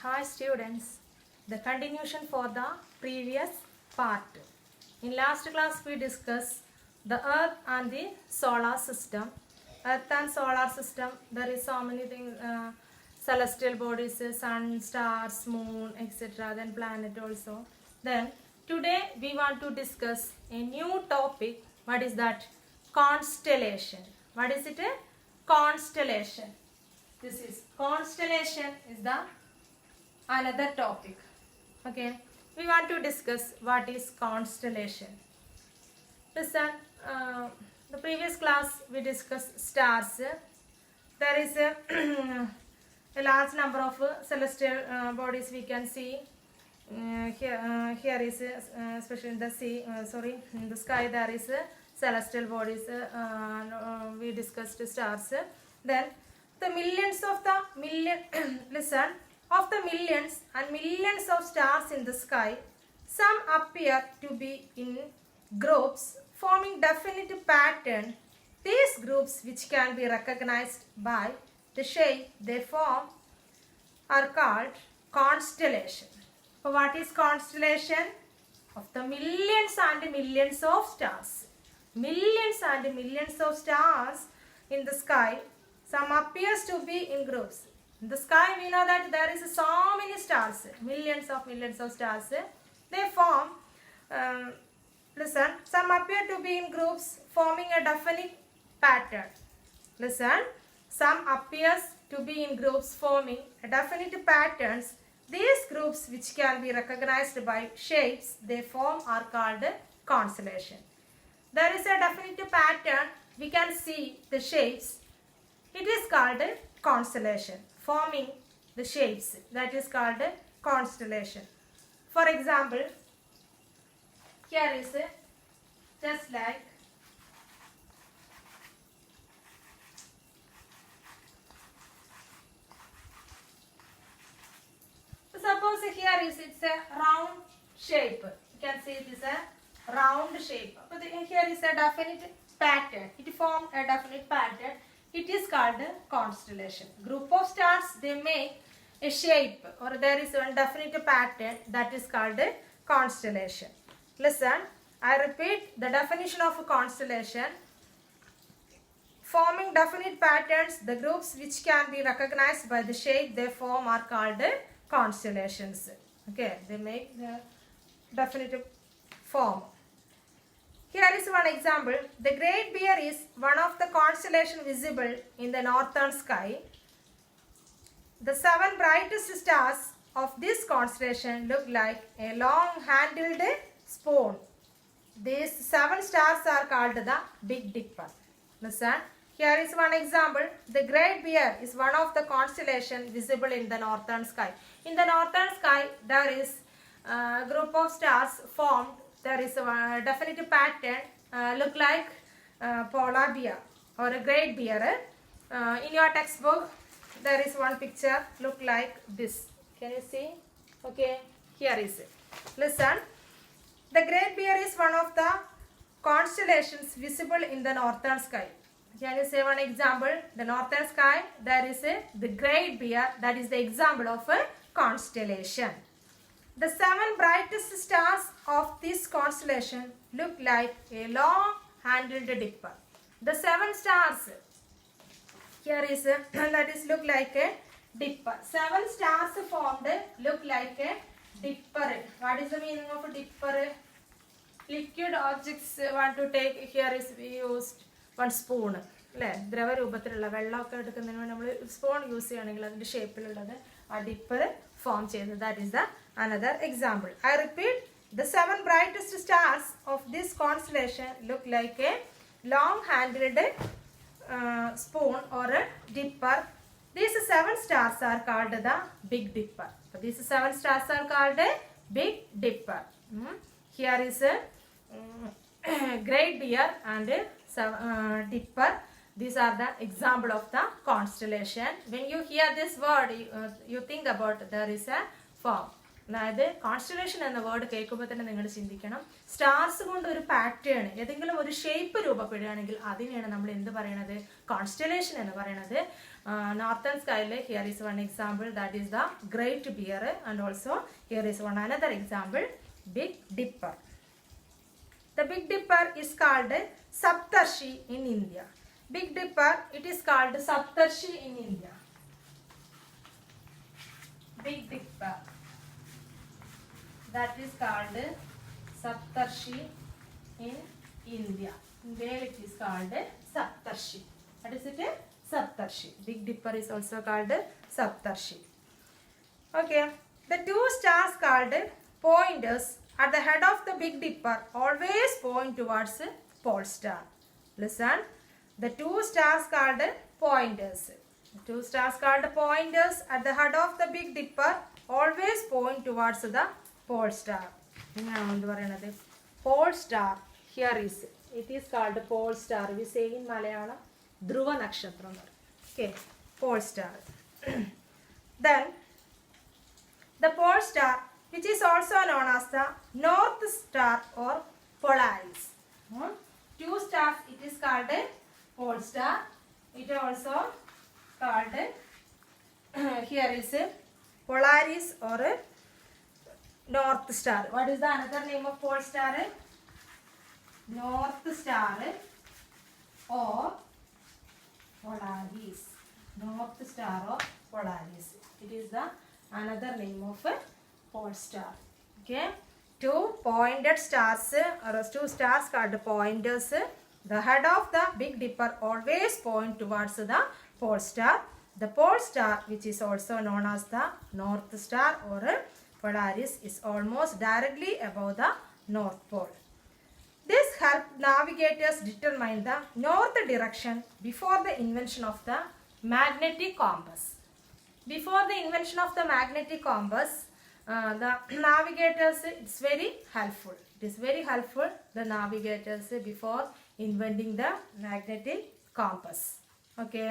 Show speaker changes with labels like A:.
A: Hi students, the continuation for the previous part. In last class we discussed the earth and the solar system. Earth and solar system, there is so many things, celestial bodies, sun, stars, moon, etc. Then planet also. Then today we want to discuss a new topic. What is that? Constellation. What is it? Constellation. This is constellation is the another topic. Okay, we want to discuss what is constellation. Listen, the previous class we discussed stars. There is a large number of celestial bodies we can see. Here is especially in the sea. In the sky there is celestial bodies. We discussed stars. Then the millions of the listen, of the millions and millions of stars in the sky, some appear to be in groups forming definite pattern. These groups, which can be recognized by the shape they form, are called constellation. So what is constellation? Of the millions and millions of stars. Millions and millions of stars in the sky, some appears to be in groups. In the sky we know that there is so many stars, millions of stars. They form, listen, some appear to be in groups forming a definite pattern. Listen, some appears to be in groups forming a definite patterns. These groups, which can be recognized by shapes they form, are called constellation. There is a definite pattern, we can see the shapes. It is called constellation, forming the shapes. That is called constellation. For example, here is just like suppose here is it's a round shape. You can see it is a round shape. But here is a definite pattern. It formed a definite pattern. It is called constellation. Group of stars, they make a shape, or there is one definite pattern, that is called constellation. Listen, I repeat the definition of a constellation. Forming definite patterns, the groups which can be recognized by the shape they form are called constellations. Okay, they make the definite form. Here is one example. The Great Bear is one of the constellations visible in the northern sky. The 7 brightest stars of this constellation look like a long-handled spoon. These 7 stars are called the Big Dipper. Listen, here is one example. The Great Bear is one of the constellations visible in the northern sky. In the northern sky, there is a group of stars formed. There is a definite pattern, look like polar bear or a great bear. In your textbook, there is one picture, look like this. Can you see? Okay, here is it. Listen, the Great Bear is one of the constellations visible in the northern sky. Can you say one example? The northern sky, there is the Great Bear, that is the example of a constellation. The 7 brightest stars of this constellation look like a long-handled dipper. The 7 stars, here is that is look like a dipper. 7 stars formed look like a dipper. What is the meaning of a dipper? Liquid objects want to take. Here is we used one spoon. ദ്രവരൂപത്തിലുള്ള വെള്ളമൊക്കെ എടുക്കുന്നതിന് നമ്മൾ spoon use ചെയ്യുകയാണെങ്കിൽ അതിൻ്റെ ഷേപ്പിലുള്ളത് ആ Dipper form ചെയ്യുന്നത്. That is the another example. I repeat, the 7 brightest stars of this constellation look like a long-handled spoon or a dipper. These 7 stars are called the Big Dipper. So these 7 stars are called a Big Dipper. Here is a Great Bear and Dipper. These are the example of the constellation. When you hear this word, you think about there is a form. അതായത് constellation എന്ന word കേൾക്കുമ്പോൾ തന്നെ നിങ്ങൾ ചിന്തിക്കണം, stars കൊണ്ട് ഒരു pattern ഏതെങ്കിലും ഒരു ഷേപ്പ് രൂപപ്പെടുകയാണെങ്കിൽ അതിനെയാണ് നമ്മൾ എന്ത് പറയണത്, കോൺസ്റ്റലേഷൻ എന്ന് പറയണത്. നോർത്തേൺ സ്കൈയിൽ here is one example, that is the great bear, and also here is one another example, big dipper. The Big Dipper is called Saptarshi in India. Big Dipper, it is called Saptarshi in India. Big Dipper, that is called Saptarshi in India. Where it is called Saptarshi. What is it? Saptarshi. Big Dipper is also called Saptarshi. Okay. The two stars called pointers at the head of the Big Dipper always point towards pole star. Listen. The two stars called pointers. The two stars called pointers at the head of the Big Dipper always point towards the pole star. Pole star. Here is it is called pole star. We say in Malayalam Dhruva Nakshatra. Okay, pole star. Then the pole star, which is also known as the North Star or Polaris. Two stars, it is called pole star. It also called here is Polaris or North Star. What is the another name of pole star? North Star or Polaris. North Star or Polaris. It is the another name of pole star. Okay, two pointed stars or two stars called pointers. The head of the Big Dipper always point towards the pole star. The pole star, which is also known as the North Star or Polaris, is almost directly above the North Pole. This helped navigators determine the north direction before the invention of the magnetic compass. Before the invention of the magnetic compass, the navigators, it's very helpful. It is very helpful, the navigators, before inventing the magnetic compass. Okay.